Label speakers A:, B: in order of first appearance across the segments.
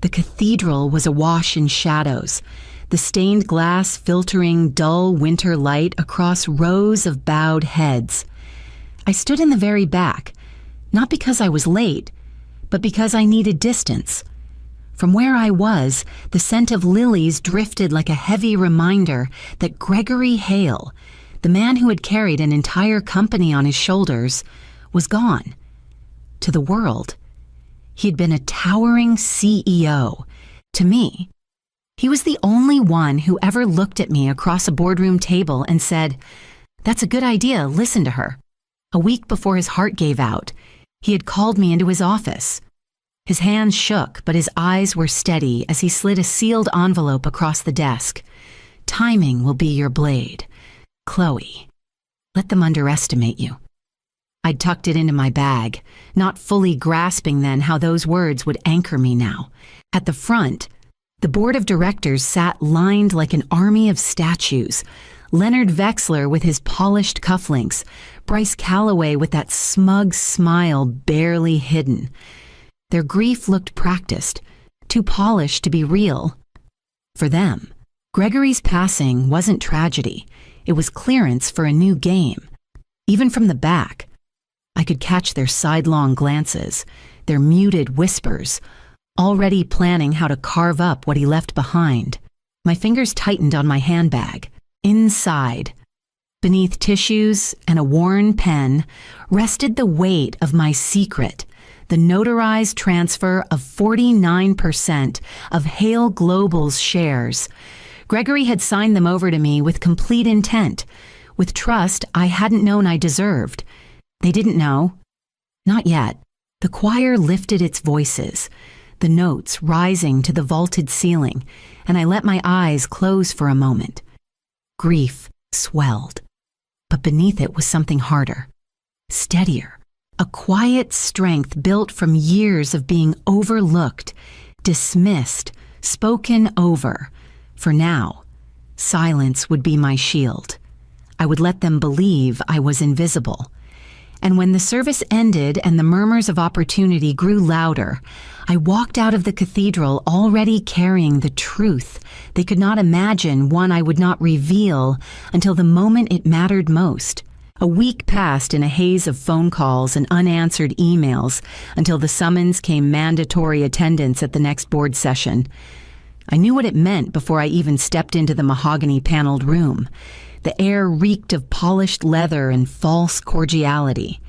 A: The cathedral was awash in shadows, the stained glass filtering dull winter light across rows of bowed heads. I stood in the very back, not because I was late, but because I needed distance. From where I was, the scent of lilies drifted like a heavy reminder that Gregory Hale, the man who had carried an entire company on his shoulders, was gone. To the world, he had been a towering CEO. To me, he was the only one who ever looked at me across a boardroom table and said, "That's a good idea, listen to her." A week before his heart gave out, he had called me into his office. His hands shook, but his eyes were steady as he slid a sealed envelope across the desk. "Timing will be your blade. Chloe, let them underestimate you." I'd tucked it into my bag, not fully grasping then how those words would anchor me now. At the front, the board of directors sat lined like an army of statues. Leonard Wexler with his polished cufflinks, Bryce Calloway with that smug smile barely hidden. Their grief looked practiced, too polished to be real. For them, Gregory's passing wasn't tragedy. It was clearance for a new game. Even from the back, I could catch their sidelong glances, their muted whispers, already planning how to carve up what he left behind. My fingers tightened on my handbag. Inside, beneath tissues and a worn pen, rested the weight of my secret, the notarized transfer of 49% of Hale Global's shares. Gregory had signed them over to me with complete intent, with trust I hadn't known I deserved. They didn't know. Not yet. The choir lifted its voices, the notes rising to the vaulted ceiling, and I let my eyes close for a moment. Grief swelled, but beneath it was something harder, steadier, a quiet strength built from years of being overlooked, dismissed, spoken over. For now, silence would be my shield. I would let them believe I was invisible. And when the service ended and the murmurs of opportunity grew louder, I walked out of the cathedral already carrying the truth they could not imagine, one I would not reveal until the moment it mattered most. A week passed in a haze of phone calls and unanswered emails until the summons came mandatory attendance at the next board session. I knew what it meant before I even stepped into the mahogany-paneled room. The air reeked of polished leather and false cordiality.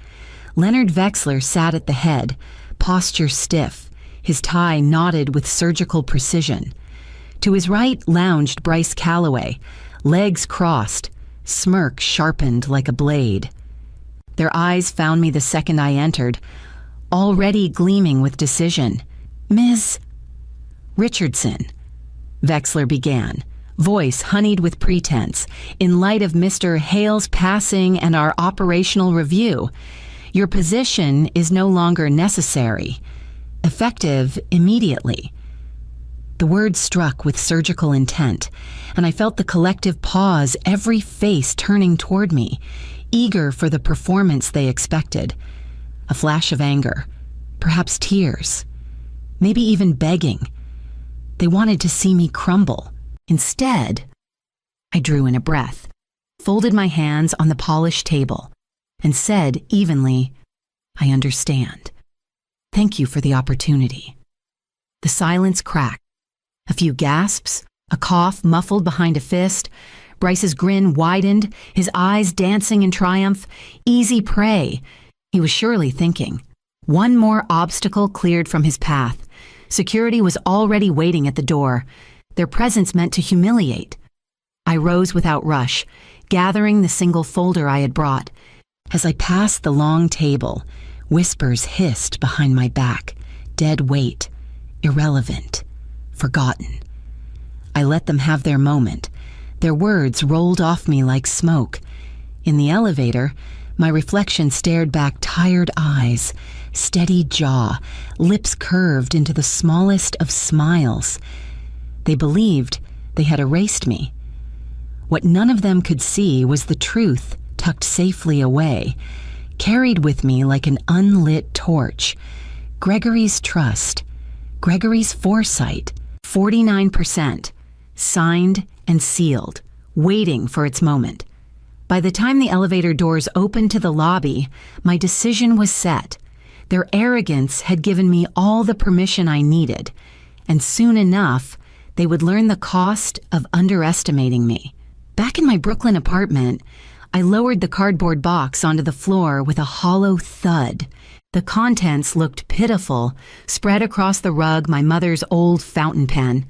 A: Leonard Wexler sat at the head, posture stiff, his tie knotted with surgical precision. To his right lounged Bryce Calloway, legs crossed, smirk sharpened like a blade. Their eyes found me the second I entered, already gleaming with decision. "Ms. Richardson," Wexler began, voice honeyed with pretense, "in light of Mr. Hale's passing and our operational review, your position is no longer necessary. Effective immediately." The words struck with surgical intent, and I felt the collective pause, every face turning toward me, eager for the performance they expected. A flash of anger, perhaps tears, maybe even begging. They wanted to see me crumble. Instead, I drew in a breath, folded my hands on the polished table, and said evenly, "I understand. Thank you for the opportunity." The silence cracked. A few gasps, a cough muffled behind a fist. Bryce's grin widened, his eyes dancing in triumph. Easy prey, he was surely thinking. One more obstacle cleared from his path. Security was already waiting at the door. Their presence meant to humiliate. I rose without rush, gathering the single folder I had brought. As I passed the long table, whispers hissed behind my back, dead weight, irrelevant, forgotten. I let them have their moment. Their words rolled off me like smoke. In the elevator, my reflection stared back tired eyes, steady jaw, lips curved into the smallest of smiles. They believed they had erased me. What none of them could see was the truth tucked safely away, carried with me like an unlit torch. Gregory's trust, Gregory's foresight, 49%, signed and sealed, waiting for its moment. By the time the elevator doors opened to the lobby, my decision was set. Their arrogance had given me all the permission I needed, and soon enough, they would learn the cost of underestimating me. Back in my Brooklyn apartment, I lowered the cardboard box onto the floor with a hollow thud. The contents looked pitiful, spread across the rug my mother's old fountain pen,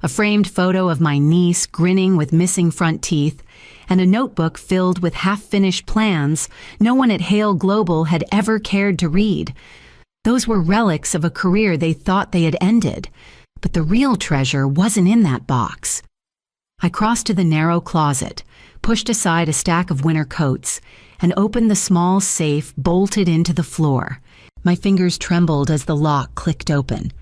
A: a framed photo of my niece grinning with missing front teeth, and a notebook filled with half-finished plans no one at Hale Global had ever cared to read. Those were relics of a career they thought they had ended, but the real treasure wasn't in that box. I crossed to the narrow closet, pushed aside a stack of winter coats, and opened the small safe bolted into the floor. My fingers trembled as the lock clicked open.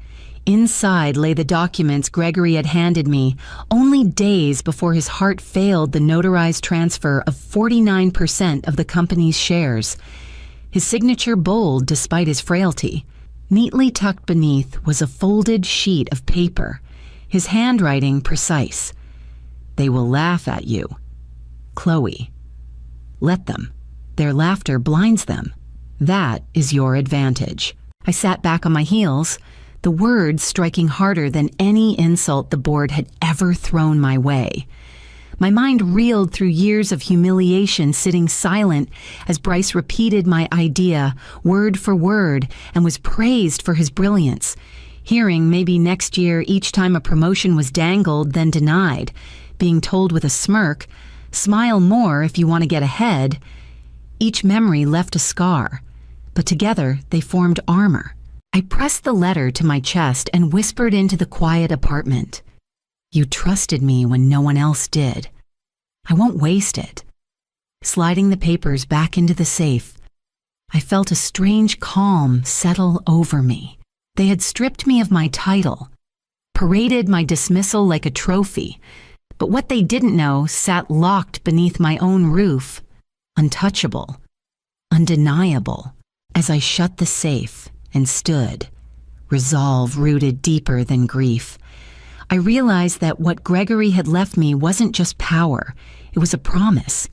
A: Inside lay the documents Gregory had handed me only days before his heart failed the notarized transfer of 49% of the company's shares. His signature bold despite his frailty. Neatly tucked beneath was a folded sheet of paper, his handwriting precise. They will laugh at you. Chloe. Let them. Their laughter blinds them. That is your advantage. I sat back on my heels, the words striking harder than any insult the board had ever thrown my way. My mind reeled through years of humiliation sitting silent as Bryce repeated my idea word for word and was praised for his brilliance, hearing maybe next year each time a promotion was dangled then denied, being told with a smirk, smile more if you want to get ahead. Each memory left a scar, but together they formed armor. I pressed the letter to my chest and whispered into the quiet apartment. You trusted me when no one else did. I won't waste it. Sliding the papers back into the safe, I felt a strange calm settle over me. They had stripped me of my title, paraded my dismissal like a trophy, but what they didn't know sat locked beneath my own roof, untouchable, undeniable. As I shut the safe and stood, resolve rooted deeper than grief, I realized that what Gregory had left me wasn't just power, it was a promise.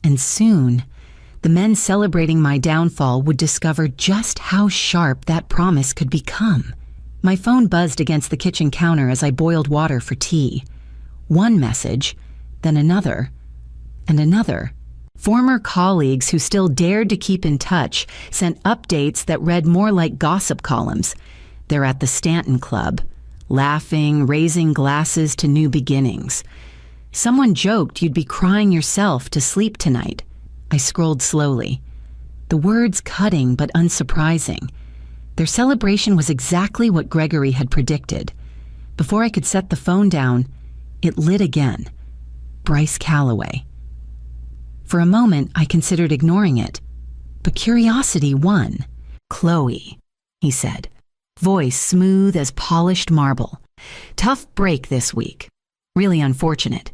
A: And soon, the men celebrating my downfall would discover just how sharp that promise could become. My phone buzzed against the kitchen counter as I boiled water for tea. One message, then another, and another. Former colleagues who still dared to keep in touch sent updates that read more like gossip columns. They're at the Stanton Club, laughing, raising glasses to new beginnings. Someone joked you'd be crying yourself to sleep tonight. I scrolled slowly, the words cutting but unsurprising. Their celebration was exactly what Gregory had predicted. Before I could set the phone down, it lit again. Bryce Calloway. For a moment, I considered ignoring it, but curiosity won. Chloe, he said, voice smooth as polished marble. Tough break this week. Really unfortunate.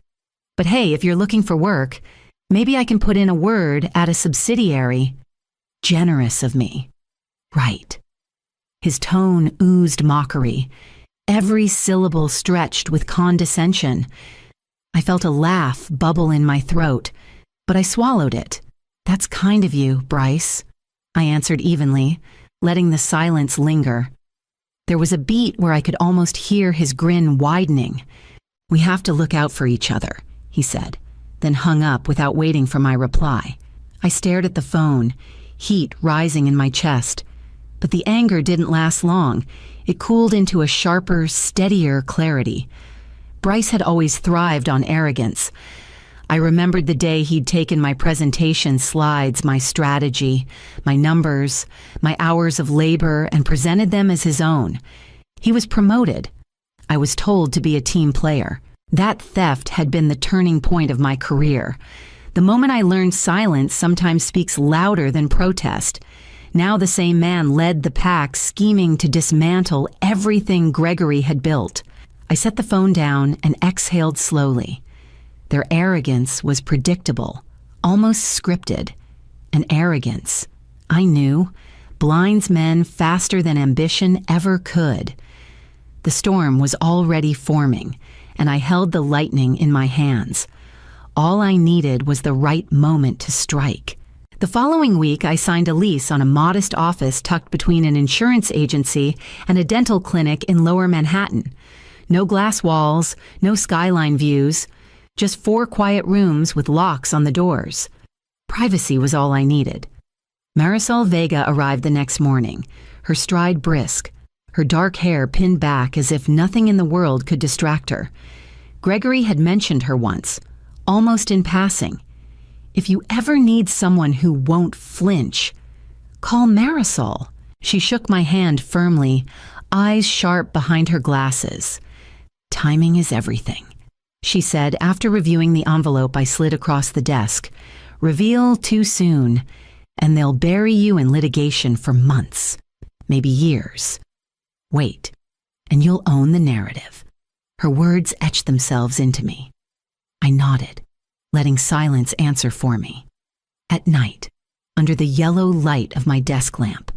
A: But hey, if you're looking for work, maybe I can put in a word at a subsidiary. Generous of me. Right. His tone oozed mockery, every syllable stretched with condescension. I felt a laugh bubble in my throat, but I swallowed it. That's kind of you, Bryce, I answered evenly, letting the silence linger. There was a beat where I could almost hear his grin widening. We have to look out for each other, he said, then hung up without waiting for my reply. I stared at the phone, heat rising in my chest. But the anger didn't last long. It cooled into a sharper, steadier clarity. Bryce had always thrived on arrogance. I remembered the day he'd taken my presentation slides, my strategy, my numbers, my hours of labor, and presented them as his own. He was promoted. I was told to be a team player. That theft had been the turning point of my career. The moment I learned silence sometimes speaks louder than protest. Now the same man led the pack, scheming to dismantle everything Gregory had built. I set the phone down and exhaled slowly. Their arrogance was predictable, almost scripted. And arrogance, I knew, blinds men faster than ambition ever could. The storm was already forming, and I held the lightning in my hands. All I needed was the right moment to strike. The following week, I signed a lease on a modest office tucked between an insurance agency and a dental clinic in Lower Manhattan. No glass walls, no skyline views, just 4 quiet rooms with locks on the doors. Privacy was all I needed. Marisol Vega arrived the next morning, her stride brisk, her dark hair pinned back as if nothing in the world could distract her. Gregory had mentioned her once, almost in passing. If you ever need someone who won't flinch, call Marisol. She shook my hand firmly, eyes sharp behind her glasses. Timing is everything, she said after reviewing the envelope I slid across the desk. Reveal too soon, and they'll bury you in litigation for months, maybe years. Wait, and you'll own the narrative. Her words etched themselves into me. I nodded, letting silence answer for me. At night, under the yellow light of my desk lamp,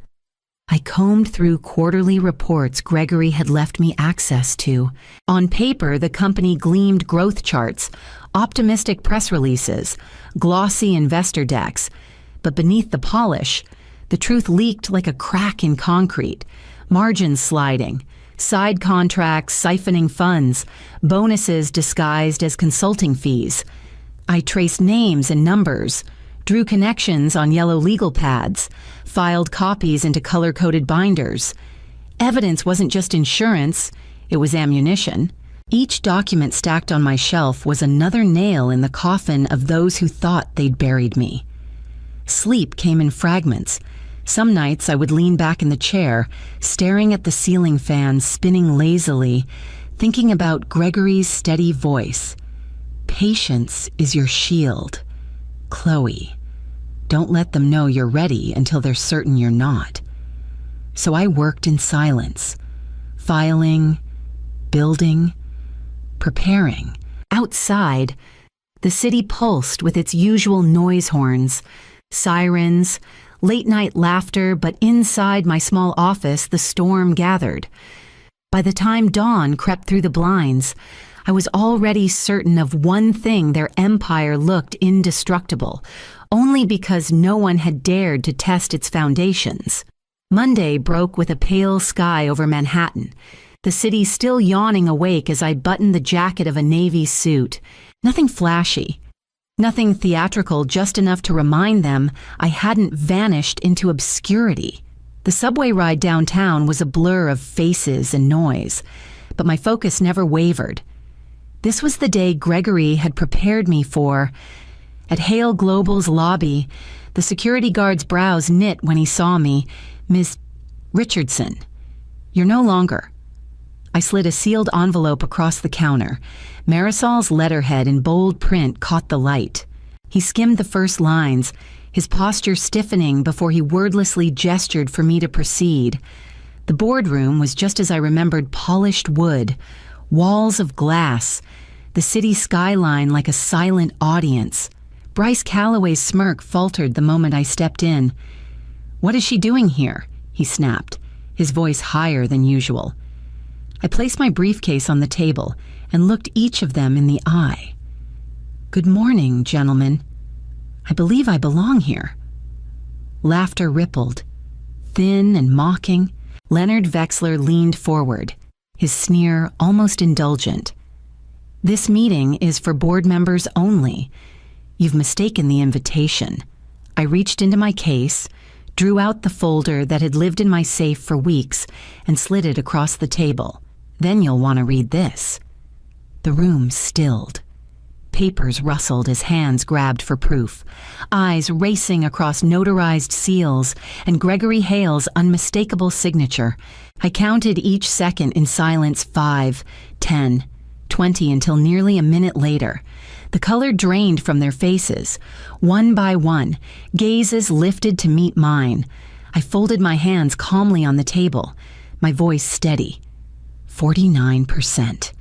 A: I combed through quarterly reports Gregory had left me access to. On paper, the company gleamed growth charts, optimistic press releases, glossy investor decks. But beneath the polish, the truth leaked like a crack in concrete. Margins sliding, side contracts siphoning funds, bonuses disguised as consulting fees. I traced names and numbers, drew connections on yellow legal pads, filed copies into color-coded binders. Evidence wasn't just insurance, it was ammunition. Each document stacked on my shelf was another nail in the coffin of those who thought they'd buried me. Sleep came in fragments. Some nights I would lean back in the chair, staring at the ceiling fan spinning lazily, thinking about Gregory's steady voice. Patience is your shield. Chloe, don't let them know you're ready until they're certain you're not. So I worked in silence, filing, building, preparing. Outside, the city pulsed with its usual noise horns, sirens, late-night laughter, but inside my small office, the storm gathered. By the time dawn crept through the blinds, I was already certain of one thing: their empire looked indestructible, only because no one had dared to test its foundations. Monday broke with a pale sky over Manhattan, the city still yawning awake as I buttoned the jacket of a navy suit. Nothing flashy, nothing theatrical, just enough to remind them I hadn't vanished into obscurity. The subway ride downtown was a blur of faces and noise, but my focus never wavered. This was the day Gregory had prepared me for. At Hale Global's lobby, the security guard's brows knit when he saw me. "Miss Richardson, you're no longer." I slid a sealed envelope across the counter. Marisol's letterhead in bold print caught the light. He skimmed the first lines, his posture stiffening before he wordlessly gestured for me to proceed. The boardroom was just as I remembered: polished wood, walls of glass, the city skyline like a silent audience. Bryce Calloway's smirk faltered the moment I stepped in. "What is she doing here?" he snapped, his voice higher than usual. I placed my briefcase on the table and looked each of them in the eye. "Good morning, gentlemen. I believe I belong here." Laughter rippled, thin and mocking. Leonard Vexler leaned forward, his sneer almost indulgent. "This meeting is for board members only. You've mistaken the invitation." I reached into my case, drew out the folder that had lived in my safe for weeks, and slid it across the table. "Then you'll want to read this." The room stilled. Papers rustled as hands grabbed for proof, eyes racing across notarized seals and Gregory Hale's unmistakable signature. I counted each second in silence: 5, 10, 20, until nearly a minute later. The color drained from their faces. One by one, gazes lifted to meet mine. I folded my hands calmly on the table, my voice steady. 49%,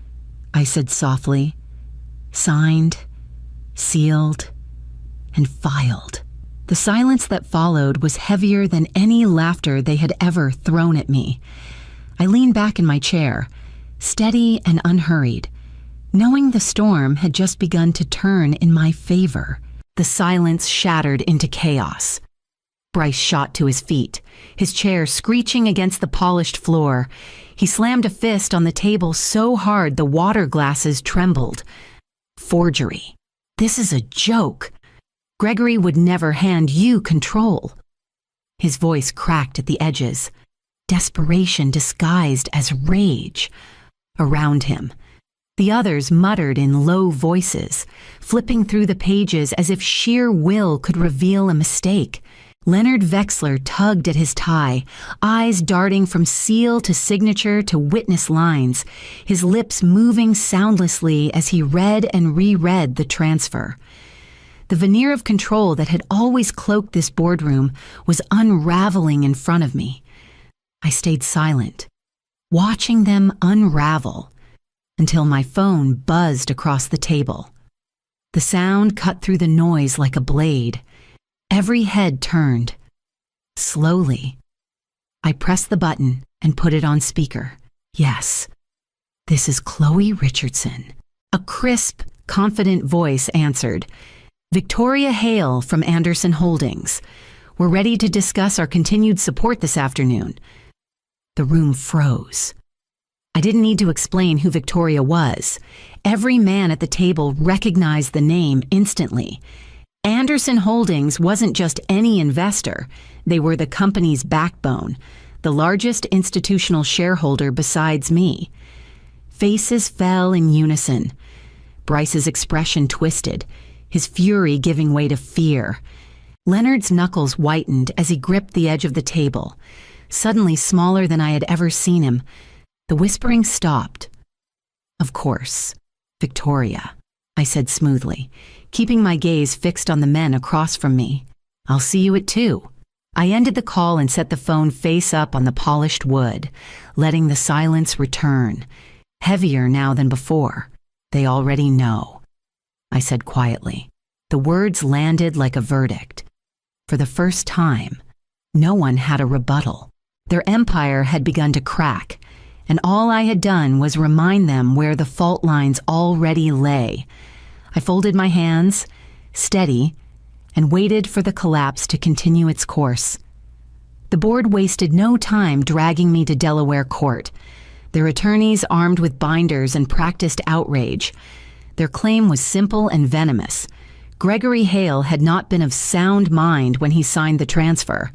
A: I said softly. Signed, sealed, and filed. The silence that followed was heavier than any laughter they had ever thrown at me. I leaned back in my chair, steady and unhurried, knowing the storm had just begun to turn in my favor. The silence shattered into chaos. Bryce shot to his feet, his chair screeching against the polished floor. He slammed a fist on the table so hard the water glasses trembled. Forgery. This is a joke. Gregory would never hand you control. His voice cracked at the edges, desperation disguised as rage. Around him, the others muttered in low voices, flipping through the pages as if sheer will could reveal a mistake. Leonard Vexler tugged at his tie, eyes darting from seal to signature to witness lines, his lips moving soundlessly as he read and reread the transfer. The veneer of control that had always cloaked this boardroom was unraveling in front of me. I stayed silent, watching them unravel, until my phone buzzed across the table. The sound cut through the noise like a blade. Every head turned. Slowly, I pressed the button and put it on speaker. Yes, this is Chloe Richardson. A crisp, confident voice answered. Victoria Hale from Anderson Holdings. We're ready to discuss our continued support this afternoon. The room froze. I didn't need to explain who Victoria was. Every man at the table recognized the name instantly. Anderson Holdings wasn't just any investor. They were the company's backbone, the largest institutional shareholder besides me. Faces fell in unison. Bryce's expression twisted, his fury giving way to fear. Leonard's knuckles whitened as he gripped the edge of the table, suddenly smaller than I had ever seen him. The whispering stopped. Of course, Victoria, I said smoothly, keeping my gaze fixed on the men across from me. I'll see you at 2. I ended the call and set the phone face up on the polished wood, letting the silence return, heavier now than before. They already know, I said quietly. The words landed like a verdict. For the first time, no one had a rebuttal. Their empire had begun to crack, and all I had done was remind them where the fault lines already lay. I folded my hands, steady, and waited for the collapse to continue its course. The board wasted no time dragging me to Delaware court, their attorneys armed with binders and practiced outrage. Their claim was simple and venomous. Gregory Hale had not been of sound mind when he signed the transfer.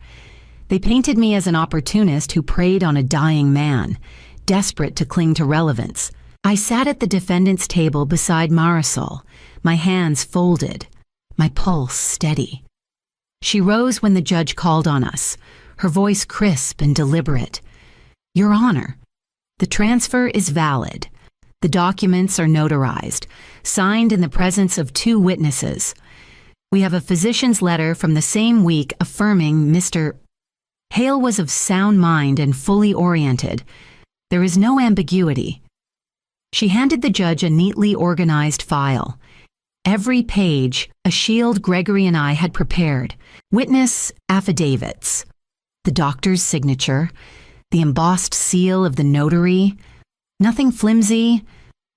A: They painted me as an opportunist who preyed on a dying man, desperate to cling to relevance. I sat at the defendant's table beside Marisol, my hands folded, my pulse steady. She rose when the judge called on us, her voice crisp and deliberate. Your Honor, the transfer is valid. The documents are notarized, signed in the presence of 2 witnesses. We have a physician's letter from the same week affirming Mr. Hale was of sound mind and fully oriented. There is no ambiguity. She handed the judge a neatly organized file. Every page, a shield Gregory and I had prepared. Witness affidavits, the doctor's signature, the embossed seal of the notary. Nothing flimsy,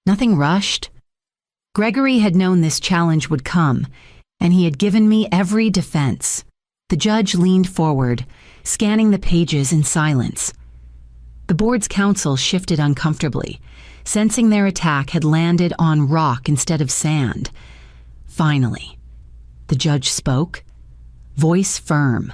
A: nothing rushed. Gregory had known this challenge would come, and he had given me every defense. The judge leaned forward, scanning the pages in silence. The board's counsel shifted uncomfortably, sensing their attack had landed on rock instead of sand. Finally, the judge spoke, voice firm.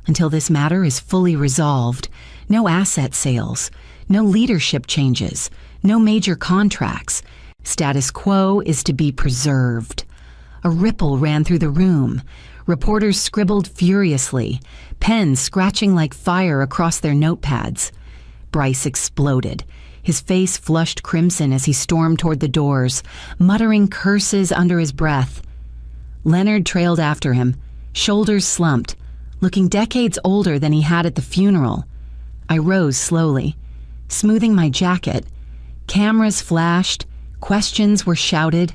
A: Until this matter is fully resolved, no asset sales, no leadership changes, no major contracts. Status quo is to be preserved. A ripple ran through the room. Reporters scribbled furiously, pens scratching like fire across their notepads. Bryce exploded. His face flushed crimson as he stormed toward the doors, muttering curses under his breath. Leonard trailed after him, shoulders slumped, looking decades older than he had at the funeral. I rose slowly, smoothing my jacket. Cameras flashed, questions were shouted,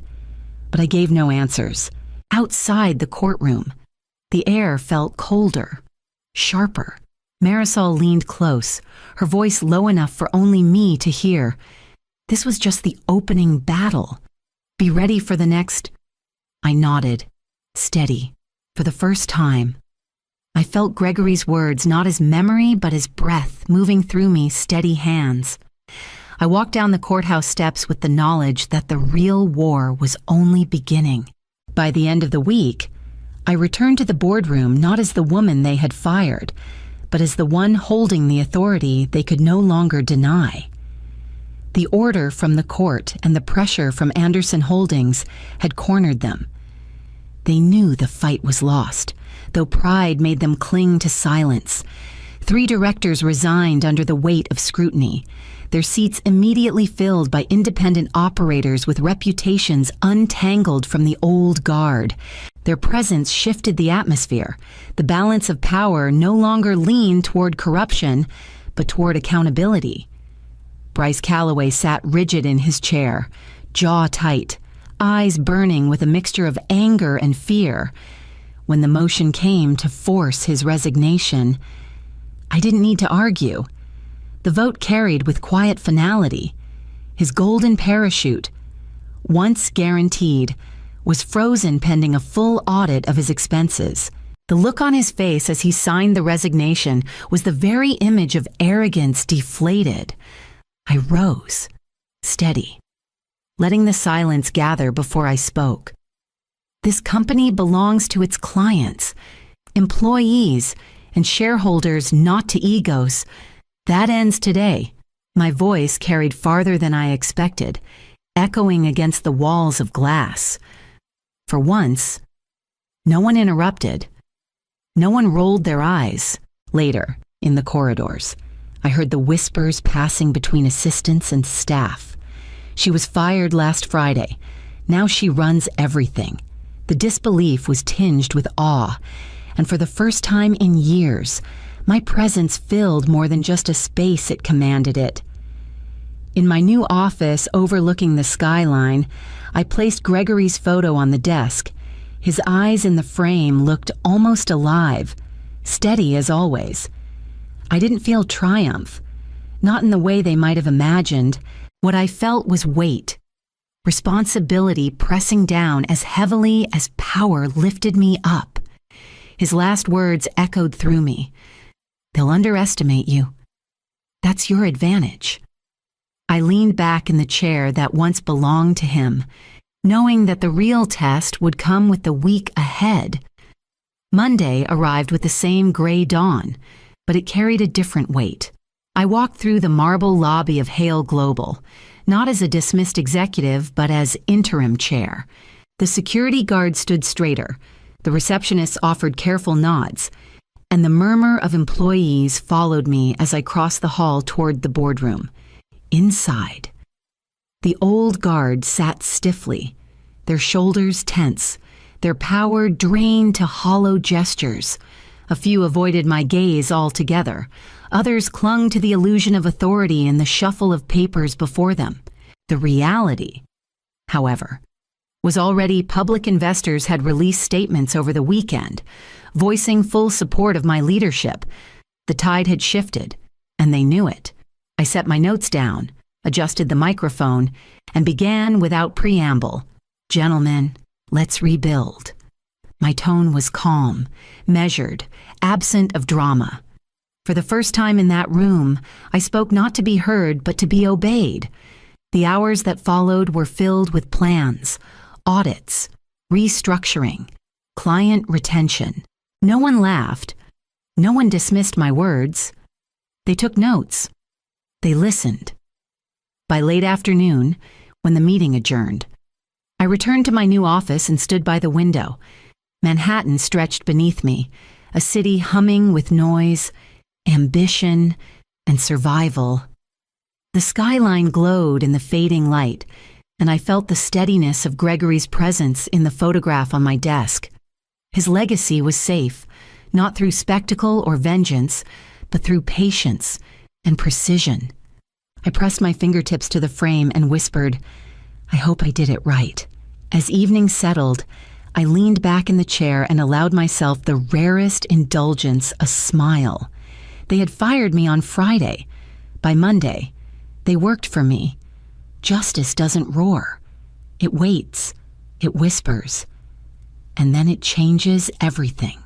A: but I gave no answers. Outside the courtroom, the air felt colder, sharper. Marisol leaned close, her voice low enough for only me to hear. This was just the opening battle. Be ready for the next. I nodded, steady, for the first time. I felt Gregory's words not as memory but as breath moving through me, steady hands. I walked down the courthouse steps with the knowledge that the real war was only beginning. By the end of the week, I returned to the boardroom not as the woman they had fired, but as the one holding the authority they could no longer deny. The order from the court and the pressure from Anderson Holdings had cornered them. They knew the fight was lost, though pride made them cling to silence. 3 directors resigned under the weight of scrutiny, their seats immediately filled by independent operators with reputations untangled from the old guard. Their presence shifted the atmosphere. The balance of power no longer leaned toward corruption, but toward accountability. Bryce Calloway sat rigid in his chair, jaw tight, eyes burning with a mixture of anger and fear. When the motion came to force his resignation, I didn't need to argue. The vote carried with quiet finality. His golden parachute, once guaranteed, was frozen pending a full audit of his expenses. The look on his face as he signed the resignation was the very image of arrogance deflated. I rose, steady, letting the silence gather before I spoke. This company belongs to its clients, employees, and shareholders, not to egos. That ends today. My voice carried farther than I expected, echoing against the walls of glass. For once, no one interrupted. No one rolled their eyes. Later, in the corridors, I heard the whispers passing between assistants and staff. She was fired last Friday. Now she runs everything. The disbelief was tinged with awe, and for the first time in years, my presence filled more than just a space it commanded it. In my new office overlooking the skyline, I placed Gregory's photo on the desk. His eyes in the frame looked almost alive, steady as always. I didn't feel triumph, not in the way they might have imagined. What I felt was weight, responsibility pressing down as heavily as power lifted me up. His last words echoed through me. They'll underestimate you. That's your advantage. I leaned back in the chair that once belonged to him, knowing that the real test would come with the week ahead. Monday arrived with the same gray dawn, but it carried a different weight. I walked through the marble lobby of Hale Global, not as a dismissed executive, but as interim chair. The security guard stood straighter. The receptionist offered careful nods, and the murmur of employees followed me as I crossed the hall toward the boardroom. Inside, the old guard sat stiffly, their shoulders tense, their power drained to hollow gestures. A few avoided my gaze altogether. Others clung to the illusion of authority in the shuffle of papers before them. The reality, however, was already public investors had released statements over the weekend, voicing full support of my leadership. The tide had shifted, and they knew it. I set my notes down, adjusted the microphone, and began without preamble. Gentlemen, let's rebuild. My tone was calm, measured, absent of drama. For the first time in that room, I spoke not to be heard, but to be obeyed. The hours that followed were filled with plans, audits, restructuring, client retention. No one laughed. No one dismissed my words. They took notes. They listened. By late afternoon, when the meeting adjourned, I returned to my new office and stood by the window. Manhattan stretched beneath me, a city humming with noise, ambition, and survival. The skyline glowed in the fading light, and I felt the steadiness of Gregory's presence in the photograph on my desk. His legacy was safe, not through spectacle or vengeance, but through patience and precision. I pressed my fingertips to the frame and whispered, I hope I did it right. As evening settled, I leaned back in the chair and allowed myself the rarest indulgence, a smile. They had fired me on Friday. By Monday, they worked for me. Justice doesn't roar. It waits. It whispers. And then it changes everything.